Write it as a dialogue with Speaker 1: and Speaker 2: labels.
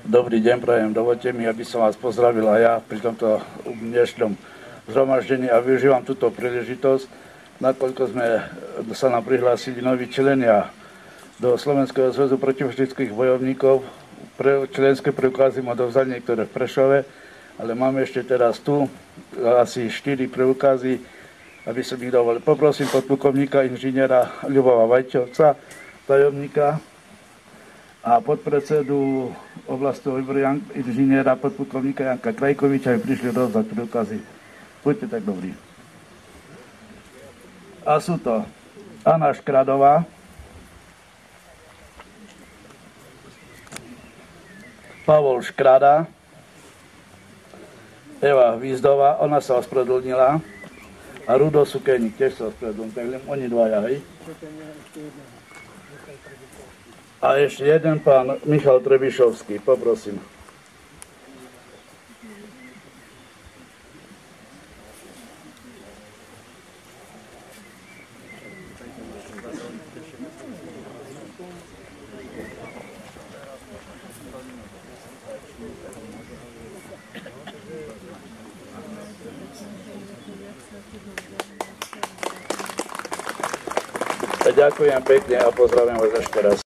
Speaker 1: Dobrý deň, prajem. Dovoľte mi, aby som vás pozdravil aj ja pri tomto dnešnom zhromaždení a využívam túto príležitosť, nakoľko sa nám prihlásili noví členia do Slovenského zväzu protivfašistických bojovníkov. Členské preukazy má odovzdali niektoré v Prešove, ale máme ešte teraz tu asi 4 preukazy, aby som ich dovolil. Poprosím podplukovníka inžiniera Ľubova Vajťovca, tajomníka, a podpredsedu oblastového výboru inžiniera podplukovníka Janka Krajkoviča, aby prišli rozdať preukazy. Buďte tak dobrí. A sú to Anna Škradová, Pavol Škrada, Eva Výzdová, ona sa ospravedlnila, a Rudo Sukeník tiež sa ospravedlnil, takže oni dvaja, hej. A ešte jeden pán Michal Trebišovský, poprosím. Ďakujem pekne a pozdravím vás ešte raz.